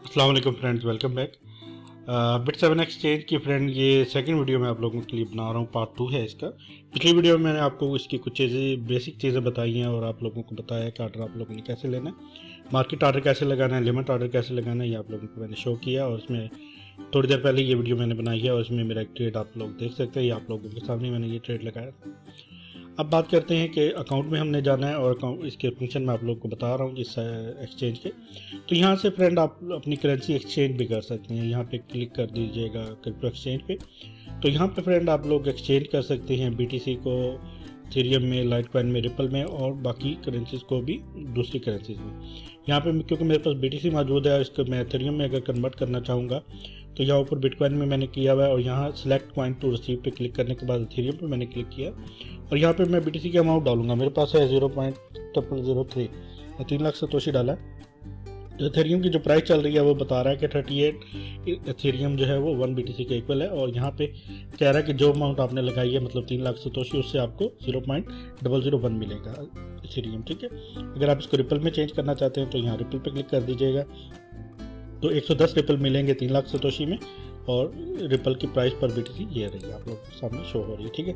अस्सलाम वालेकुम friends, welcome back. Bit7 exchange की फ्रेंड ये सेकंड वीडियो मैं आप लोगों के लिए बना रहा हूँ, पार्ट 2 है इसका। पिछली वीडियो में मैंने आपको इसकी कुछ चीज़ें बेसिक चीज़ें बताई हैं और आप लोगों को बताया कि आर्डर आप लोगों ने कैसे लेना है, मार्केट आर्डर कैसे लगाना है, लिमिट आर्डर कैसे लगाना है, ये आप लोगों को मैंने शो किया। और इसमें थोड़ी देर पहले ये वीडियो मैंने बनाई है और इसमें मेरा एक ट्रेड आप लोग देख सकते हैं, ये आप लोगों के सामने मैंने ये ट्रेड लगाया था। अब बात करते हैं कि अकाउंट में हमने जाना है और अकाउंट इसके फंक्शन मैं आप लोगों को बता रहा हूँ इस एक्सचेंज के। तो यहाँ से फ्रेंड आप अपनी करेंसी एक्सचेंज भी कर सकते हैं। यहाँ पे क्लिक कर दीजिएगा क्रिप्टो एक्सचेंज पे। तो यहाँ पे फ्रेंड आप लोग एक्सचेंज कर सकते हैं BTC को इथेरियम में, लाइटकॉइन में, रिपल में और बाकी करेंसीज को भी दूसरी करेंसीज में। यहाँ पे क्योंकि मेरे पास BTC मौजूद है, इसको मैं इथेरियम में अगर कन्वर्ट करना चाहूँगा तो यहाँ ऊपर बिटकॉइन में मैंने किया हुआ है और यहाँ सेलेक्ट कॉइन टू रिसीव पे क्लिक करने के बाद इथेरियम पे मैंने क्लिक किया और यहाँ पे मैं BTC की अमाउंट डालूंगा। मेरे पास है 0.003, 3 लाख सतोशी डाला है। तो इथेरियम की जो प्राइस चल रही है वो बता रहा है कि 38 इथेरियम जो है वो 1 BTC के इक्वल है और यहाँ पे कह रहा है कि जो अमाउंट आपने लगाई है मतलब 3 लाख सतोशी, उससे आपको 0.001 मिलेगा इथेरियम। ठीक है, अगर आप इसको रिपल में चेंज करना चाहते हैं तो यहाँ रिपल पे क्लिक कर दीजिएगा तो 110 रिपल मिलेंगे 3 लाख सतोशी में और रिपल की प्राइस पर BTC ये रही है, आप लोग के सामने शो हो रही है। ठीक है,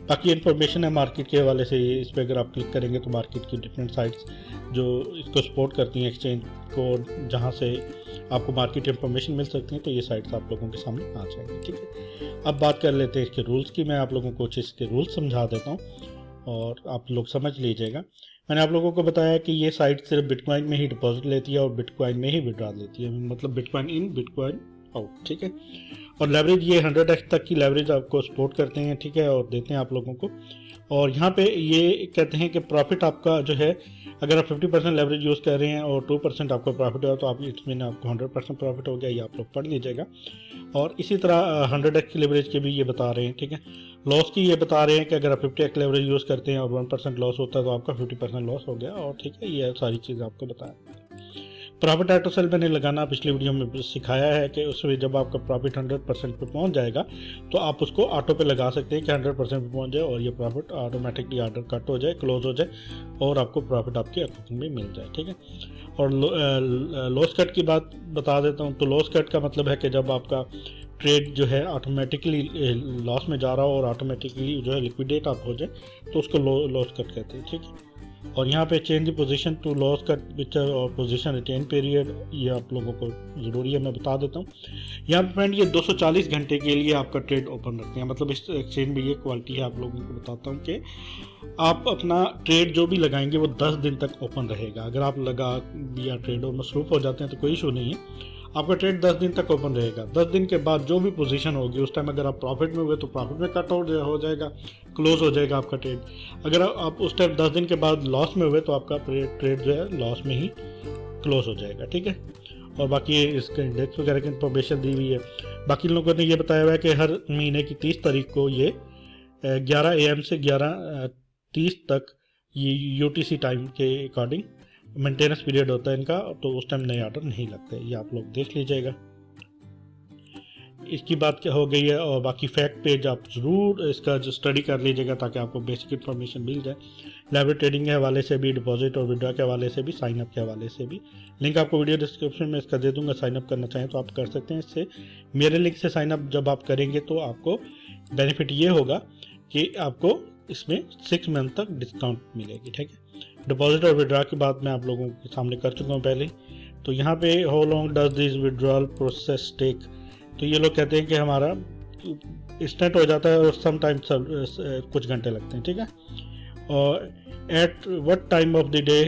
बाकी इन्फॉर्मेशन है मार्केट के हवाले से। इस पर अगर आप क्लिक करेंगे तो मार्केट की डिफरेंट साइट्स जो इसको सपोर्ट करती हैं एक्सचेंज को, जहां से आपको मार्केट इन्फॉर्मेशन मिल सकती है, तो ये साइट्स आप लोगों के सामने आ जाएंगी। ठीक है, अब बात कर लेते हैं इसके रूल्स की। मैं आप लोगों को कुछ इसके रूल्स समझा देता हूँ और आप लोग समझ लीजिएगा। मैंने आप लोगों को बताया कि ये साइट सिर्फ बिटकॉइन में ही डिपॉजिट लेती है और बिटकॉइन में ही विड्रॉ लेती है, मतलब बिटकॉइन इन बिटकॉइन आउट। ठीक है, और लेवरेज ये 100x तक की लेवरेज आपको सपोर्ट करते हैं। ठीक है, और देते हैं आप लोगों को। और यहाँ पे ये कहते हैं कि प्रॉफिट आपका जो है, अगर आप 50% लेवरेज यूज़ कर रहे हैं और 2% आपका प्रॉफिट हो तो आप इसमें आपको 100% प्रॉफिट हो गया, ये आप लोग पढ़ लीजिएगा। और इसी तरह 100x की लेवरेज के भी ये बता रहे हैं। ठीक है, लॉस की ये बता रहे हैं कि अगर आप 50x लेवरेज यूज़ करते हैं और 1% लॉस होता है तो आपका 50% लॉस हो गया। और ठीक है, ये सारी चीज़ आपको बताया। प्रॉफिट ऑटो सेल मैंने लगाना पिछली वीडियो में सिखाया है कि उसमें जब आपका प्रॉफिट 100% पे पहुंच जाएगा तो आप उसको ऑटो पे लगा सकते हैं कि 100% पे पहुंच जाए और ये प्रॉफिट ऑटोमेटिकली ऑर्डर कट हो जाए, क्लोज हो जाए और आपको प्रॉफिट आपके अकाउंट में मिल जाए। ठीक है, और लॉस कट की बात बता देता हूँ। तो लॉस कट का मतलब है कि जब आपका ट्रेड जो है ऑटोमेटिकली लॉस में जा रहा हो और ऑटोमेटिकली जो है लिक्विडेट आप हो जाए तो उसको लॉस कट कहते हैं। ठीक है, और यहाँ पे change the position to loss cut which और पोजीशन रिटेन पीरियड, ये आप लोगों को ज़रूरी है, मैं बता देता हूँ। यहाँ पे फ्रेंड ये 240 घंटे के लिए आपका ट्रेड ओपन रखते हैं। मतलब इस एक्सचेंज में ये क्वालिटी है, आप लोगों को बताता हूँ कि आप अपना ट्रेड जो भी लगाएंगे वो 10 दिन तक ओपन रहेगा। अगर आप लगा या ट्रेड और मसरूफ़ हो जाते हैं तो कोई इशू नहीं है, आपका ट्रेड 10 दिन तक ओपन रहेगा। 10 दिन के बाद जो भी पोजीशन होगी उस टाइम अगर आप प्रॉफिट में हुए तो प्रॉफिट में कट हो जाएगा, क्लोज हो जाएगा आपका ट्रेड। अगर आप उस टाइम 10 दिन के बाद लॉस में हुए तो आपका ट्रेड जो है लॉस में ही क्लोज हो जाएगा। ठीक है, और बाकी इसके इंडेक्स वगैरह की इंफॉर्मेशन दी हुई है। बाकी लोगों ने ये बताया हुआ है कि हर महीने की 30 तारीख को ये 11 AM से 11:30 तक ये UTC टाइम के अकॉर्डिंग मेंटेनेंस पीरियड होता है इनका, तो उस टाइम नए ऑर्डर नहीं लगते। ये आप लोग देख लीजिएगा। इसकी बात क्या हो गई है। और बाकी फैक्ट पेज आप ज़रूर इसका जो स्टडी कर लीजिएगा ताकि आपको बेसिक इन्फॉर्मेशन मिल जाए। लेवरेज ट्रेडिंग के हवाले से भी, डिपॉजिट और विड्रॉ के हवाले से भी, साइन अप के हवाले से भी। लिंक आपको वीडियो डिस्क्रिप्शन में इसका दे दूंगा। साइन अप करना चाहें तो आप कर सकते हैं। इससे मेरे लिंक से साइन अप जब आप करेंगे तो आपको बेनिफिट ये होगा कि आपको इसमें 6 मंथ तक डिस्काउंट मिलेगी। ठीक है, डिपॉजिट और विड्रॉ की बात मैं आप लोगों के सामने कर चुका हूँ पहले। तो यहाँ पे how long does this withdrawal process take, तो ये लोग कहते हैं कि हमारा इंस्टेंट हो जाता है और सम टाइम कुछ घंटे लगते हैं। ठीक है, और at what time of the day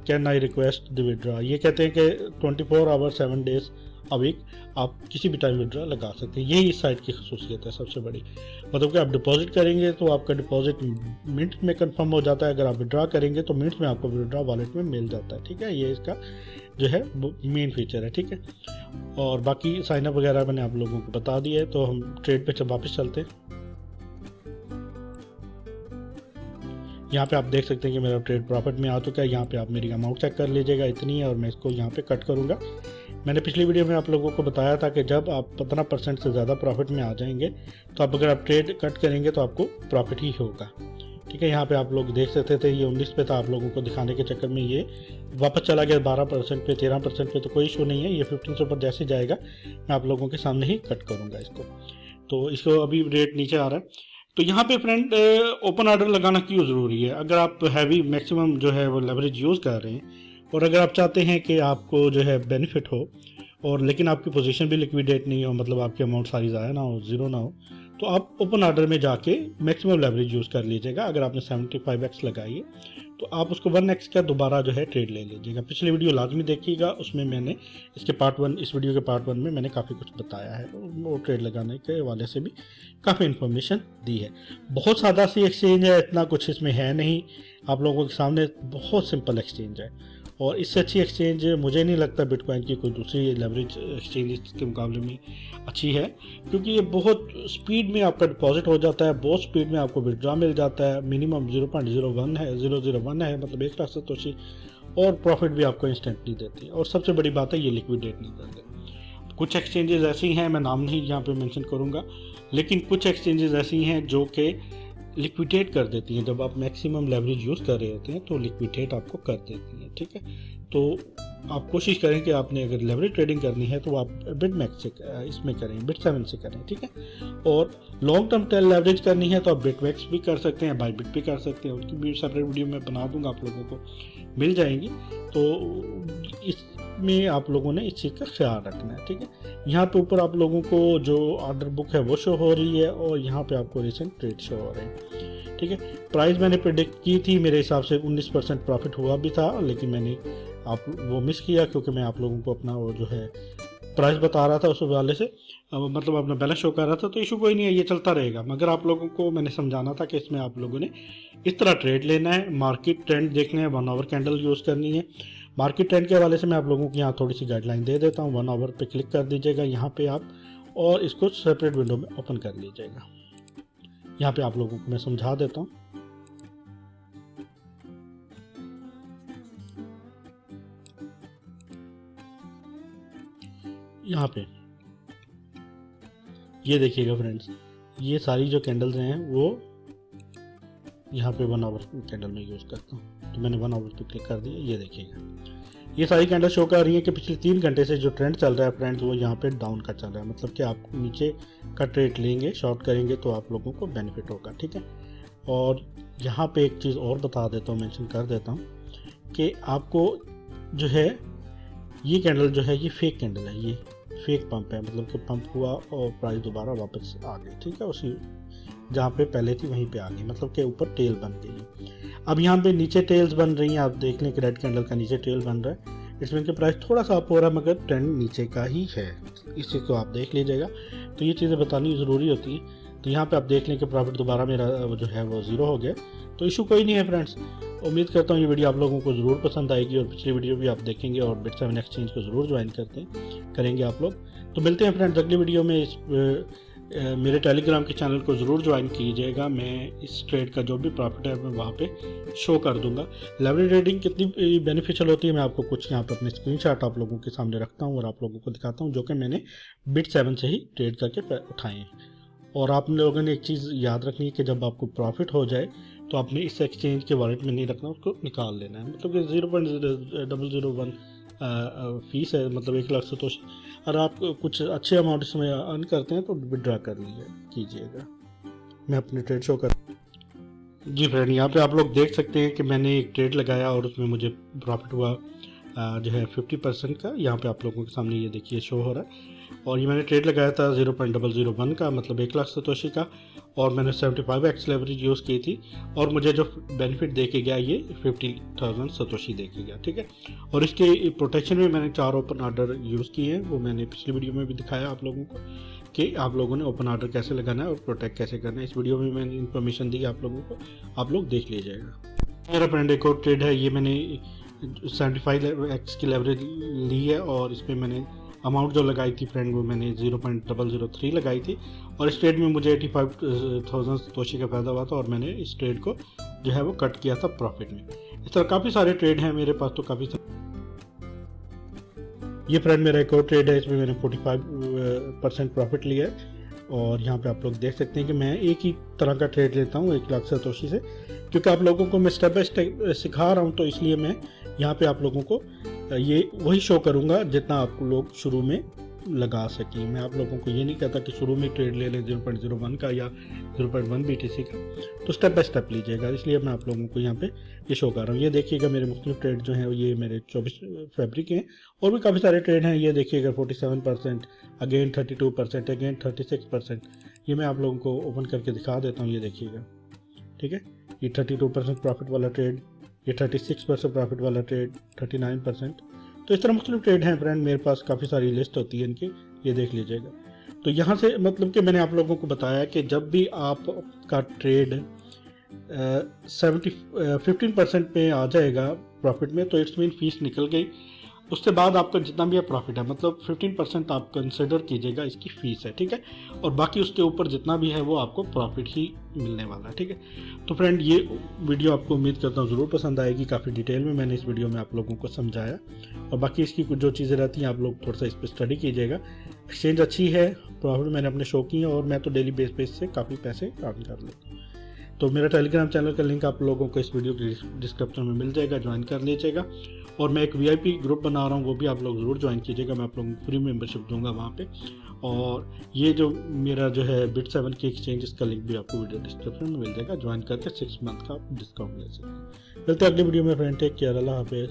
can I request the withdraw, ये कहते हैं कि 24 आवर 7 डेज अ वीक आप किसी भी टाइम विड्रॉ लगा सकते हैं। यही इस साइट की खसूसियत है सबसे बड़ी। मतलब कि आप डिपॉजिट करेंगे तो आपका डिपॉजिट मिनट में कंफर्म हो जाता है, अगर आप विड्रॉ करेंगे तो मिनट में आपको विड्रॉ वॉलेट में मिल जाता है। ठीक है, ये इसका जो है मेन फीचर है। ठीक है, और बाकी साइनअप वगैरह मैंने आप लोगों को बता दिया है। तो हम ट्रेड पे वापस चलते हैं। यहाँ पे आप देख सकते हैं कि मेरा ट्रेड प्रॉफिट में आ चुका है। यहाँ पे आप मेरी अमाउंट चेक कर लीजिएगा, इतनी है और मैं इसको यहाँ पे कट करूँगा। मैंने पिछली वीडियो में आप लोगों को बताया था कि जब आप 15% से ज़्यादा प्रॉफिट में आ जाएंगे तो आप अगर आप ट्रेड कट करेंगे तो आपको प्रॉफिट ही होगा। ठीक है, यहाँ पे आप लोग देख सकते थे ये 19 पे था, आप लोगों को दिखाने के चक्कर में ये वापस चला गया 12% पे, 13% पे, तो कोई इशू नहीं है। ये 15 से ऊपर जैसे जाएगा मैं आप लोगों के सामने ही कट करूँगा इसको। तो इसको अभी रेट नीचे आ रहा है। तो यहाँ पे फ्रेंड ओपन ऑर्डर लगाना क्यों ज़रूरी है? अगर आप हैवी मैक्सिमम जो है वो लेवरेज यूज़ कर रहे हैं और अगर आप चाहते हैं कि आपको जो है बेनिफिट हो और लेकिन आपकी पोजीशन भी लिक्विडेट नहीं हो, मतलब आपकी अमाउंट सारी ज़ाया ना हो, ज़ीरो ना हो, तो आप ओपन ऑर्डर में जाके मैक्सिमम लेवरेज यूज़ कर लीजिएगा। अगर आपने 75x लगाई है तो आप उसको 1x का दोबारा जो है ट्रेड ले लीजिएगा। पिछली वीडियो लाजमी देखिएगा, उसमें मैंने इसके पार्ट 1, इस वीडियो के पार्ट 1 में मैंने काफ़ी कुछ बताया है, वो ट्रेड लगाने के हवाले से भी काफ़ी इन्फॉर्मेशन दी है। बहुत सादा सी एक्सचेंज है, इतना कुछ इसमें है नहीं, आप लोगों के सामने बहुत सिंपल एक्सचेंज है और इससे अच्छी एक्सचेंज मुझे नहीं लगता बिटकॉइन की कोई दूसरी लेवरेज एक्सचेंज के मुकाबले में अच्छी है, क्योंकि ये बहुत स्पीड में आपका डिपॉजिट हो जाता है, बहुत स्पीड में आपको विड्रॉ मिल जाता है। मिनिमम 0.01 है, 001 है, मतलब 1 लाख सतोशी, और प्रॉफिट भी आपको इंस्टेंटली देती है। और सबसे बड़ी बात है ये लिक्विडेट नहीं करते। कुछ एक्सचेंजेस ऐसी हैं, मैं नाम नहीं यहाँ पे मेंशन करूँगा, लेकिन कुछ एक्सचेंजेस ऐसी हैं जो कि लिक्विडेट कर देती हैं। जब आप मैक्सिमम लेवरेज यूज़ कर रहे होते हैं तो लिक्विडेट आपको कर देती हैं। ठीक है, तो आप कोशिश करें कि आपने अगर लेवरेज ट्रेडिंग करनी है तो आप बिटमैक्स से इसमें करें, बिट7 से करें। ठीक है, और लॉन्ग टर्म टेल लेवरेज करनी है तो आप बिटमैक्स भी कर सकते हैं, बाईबिट भी कर सकते हैं, उनकी भी सेपरेट वीडियो मैं बना दूंगा, आप लोगों को मिल जाएंगी। तो इसमें आप लोगों ने इस चीज़ का ख्याल रखना है। ठीक है, यहाँ पे ऊपर आप लोगों को जो ऑर्डर बुक है वो शो हो रही है और यहाँ पे आपको रिसेंट ट्रेड शो हो रहे हैं। ठीक है, प्राइस मैंने प्रेडिक्ट की थी, मेरे हिसाब से 19% प्रॉफिट हुआ भी था, लेकिन मैंने आप वो मिस किया क्योंकि मैं आप लोगों को अपना वो जो है प्राइस बता रहा था उस वाले से, मतलब अपना बैलेंस शो कर रहा था। तो इशू कोई नहीं है, ये चलता रहेगा, मगर आप लोगों को मैंने समझाना था कि इसमें आप लोगों ने इस तरह ट्रेड लेना है, मार्केट ट्रेंड देखने हैं, 1 आवर कैंडल यूज़ करनी है। मार्केट ट्रेंड के हवाले से मैं आप लोगों को यहाँ थोड़ी सी गाइडलाइन दे देता हूँ। 1 आवर पे क्लिक कर दीजिएगा यहाँ पे आप, और इसको सेपरेट विंडो में ओपन कर लीजिएगा। यहाँ पे आप लोगों को मैं समझा देता हूँ। यहाँ पे ये देखिएगा फ्रेंड्स, ये सारी जो कैंडल्स हैं वो यहाँ पे 1 आवर कैंडल में यूज़ करता हूँ, तो मैंने 1 आवर पे क्लिक कर दिया। ये देखिएगा ये सारी कैंडल शो कर रही है कि पिछले 3 घंटे से जो ट्रेंड चल रहा है फ्रेंड्स वो यहाँ पे डाउन का चल रहा है, मतलब कि आप नीचे का ट्रेड लेंगे, शॉर्ट करेंगे तो आप लोगों को बेनिफिट होगा। ठीक है, और यहाँ पे एक चीज़ और बता देता हूँ, मेंशन कर देता हूँ कि आपको जो है ये कैंडल जो है ये फेक कैंडल है, ये फेक पंप है, मतलब कि पंप हुआ और प्राइस दोबारा वापस आ गई। ठीक है, उसी जहाँ पे पहले थी वहीं पे आ गई, मतलब कि ऊपर टेल बन गई। अब यहाँ पे नीचे टेल्स बन रही हैं, आप देख लें कि रेड कैंडल का नीचे टेल बन रहा है, इसमें कि प्राइस थोड़ा सा अप हो रहा है मगर ट्रेंड नीचे का ही है, इस चीज़ को आप देख लीजिएगा। तो ये चीज़ें बतानी ज़रूरी होती है। तो यहाँ पे आप देख लें कि प्रॉफिट दोबारा मेरा जो है वो ज़ीरो हो गया, तो इशू कोई नहीं है फ्रेंड्स। उम्मीद करता हूँ ये वीडियो आप लोगों को ज़रूर पसंद आएगी और पिछली वीडियो भी आप देखेंगे और बिट7 एक्सचेंज को ज़रूर ज्वाइन करेंगे आप लोग। तो मिलते हैं फ्रेंड्स अगली वीडियो में। मेरे टेलीग्राम के चैनल को ज़रूर ज्वाइन कीजिएगा, मैं इस ट्रेड का जो भी प्रॉफिट है मैं वहाँ पे शो कर दूंगा। लेवरेज ट्रेडिंग कितनी बेनिफिशियल होती है मैं आपको कुछ यहाँ पे अपने स्क्रीनशॉट आप लोगों के सामने रखता हूँ और आप लोगों को दिखाता हूँ, जो कि मैंने बिट7 से ही ट्रेड करके उठाए हैं। और आप लोगों ने एक चीज़ याद रखनी है कि जब आपको प्रॉफिट हो जाए तो आपने इस एक्सचेंज के वॉलेट में नहीं रखना, उसको निकाल लेना है, मतलब कि 0.001 फीस है, मतलब 1 लाख सतोशी। और आप कुछ अच्छे अमाउंट इसमें अर्न करते हैं तो विड्रॉ कर कीजिएगा। मैं अपने ट्रेड शो कर जी फ्रेंड, यहाँ पे आप लोग देख सकते हैं कि मैंने एक ट्रेड लगाया और उसमें मुझे प्रॉफिट हुआ जो है 50% का। यहाँ पे आप लोगों के सामने ये देखिए शो हो रहा है, और ये मैंने ट्रेड लगाया था 0.001 का, मतलब 1 लाख सतोशी का, और मैंने 75x लेवरेज यूज़ की थी और मुझे जो बेनिफिट दे के गया ये 50,000 सतोशी दे के गया। ठीक है, और इसके प्रोटेक्शन में मैंने 4 ओपन ऑर्डर यूज़ किए हैं, वो मैंने पिछली वीडियो में भी दिखाया आप लोगों को कि आप लोगों ने ओपन ऑर्डर कैसे लगाना है और प्रोटेक्ट कैसे करना है। इस वीडियो में मैंने इन्फॉर्मेशन दी आप लोगों को, आप लोग देख लीजिएगा। मेरा फ्रेंड एक और ट्रेड है, ये मैंने 75x की लेवरेज ली है और इस पर मैंने अमाउंट जो लगाई थी फ्रेंड वो मैंने 0.003 लगाई थी, और इस ट्रेड में मुझे 85,000 सतोशी का फ़ायदा हुआ था और मैंने इस ट्रेड को जो है वो कट किया था प्रॉफिट में। इस तरह काफ़ी सारे ट्रेड हैं मेरे पास, तो काफ़ी ये फ्रेंड मेरा एक और ट्रेड है, इसमें मैंने 45% प्रॉफिट लिया है और यहाँ पे आप लोग देख सकते हैं कि मैं एक ही तरह का ट्रेड लेता हूँ 1 लाख सतोशी से, क्योंकि आप लोगों को मैं स्टेप बाय स्टेप सिखा रहा हूँ, तो इसलिए मैं यहाँ पे आप लोगों को ये वही शो करूँगा जितना आप लोग शुरू में लगा सकें। मैं आप लोगों को ये नहीं कहता कि शुरू में ट्रेड ले लें 0.01 का या 0.1 BTC का, तो स्टेप बाय स्टेप लीजिएगा, इसलिए मैं आप लोगों को यहाँ पे ये शो कर रहा हूँ। ये देखिएगा मेरे मुख्तलिफ ट्रेड जो हैं ये मेरे 24 फरवरी के हैं, और भी काफ़ी सारे ट्रेड हैं। ये देखिएगा 47%, अगेन 32%, अगेन 36%। ये मैं आप लोगों को ओपन करके दिखा देता हूँ, ये देखिएगा, ठीक है। ये 32% प्रॉफिट वाला ट्रेड, ये 36% प्रॉफिट वाला ट्रेड, 39%। तो इस तरह मुख्तलिफ ट्रेड हैं फ्रेंड, मेरे पास काफ़ी सारी लिस्ट होती है इनकी, ये देख लीजिएगा। तो यहाँ से मतलब कि मैंने आप लोगों को बताया कि जब भी आपका ट्रेड 15% पे आ जाएगा प्रॉफिट में, तो इट्स मीन फीस निकल गई। उसके बाद आपका जितना भी प्रॉफिट है, मतलब 15% आप कंसिडर कीजिएगा इसकी फ़ीस है, ठीक है, और बाकी उसके ऊपर जितना भी है वो आपको प्रॉफिट ही मिलने वाला है, ठीक है। तो फ्रेंड ये वीडियो आपको उम्मीद करता हूँ ज़रूर पसंद आएगी। काफ़ी डिटेल में मैंने इस वीडियो में आप लोगों को समझाया, और बाकी इसकी कुछ जो चीज़ें रहती हैं आप लोग थोड़ा सा इस पर स्टडी कीजिएगा। एक्सचेंज अच्छी है, प्रॉफिट मैंने अपने शो किए, और मैं तो डेली बेस से काफ़ी पैसे अर्न कर लेता हूँ। तो मेरा टेलीग्राम चैनल का लिंक आप लोगों को इस वीडियो के डिस्क्रिप्शन में मिल जाएगा, ज्वाइन कर लीजिएगा। और मैं एक VIP ग्रुप बना रहा हूँ, वो भी आप लोग ज़रूर ज्वाइन कीजिएगा, मैं आप लोगों को फ्री मेंबरशिप दूंगा वहाँ पे। और ये जो मेरा जो है Bit7 की एक्सचेंज, इसका लिंक भी आपको वीडियो डिस्क्रिप्शन में मिल जाएगा, ज्वाइन करके 6 मंथ का आप डिस्काउंट ले सकते हैं। मिलते हैं अगली वीडियो में फ्रेंड, टेक केयर, अल्लाह हाफिज़।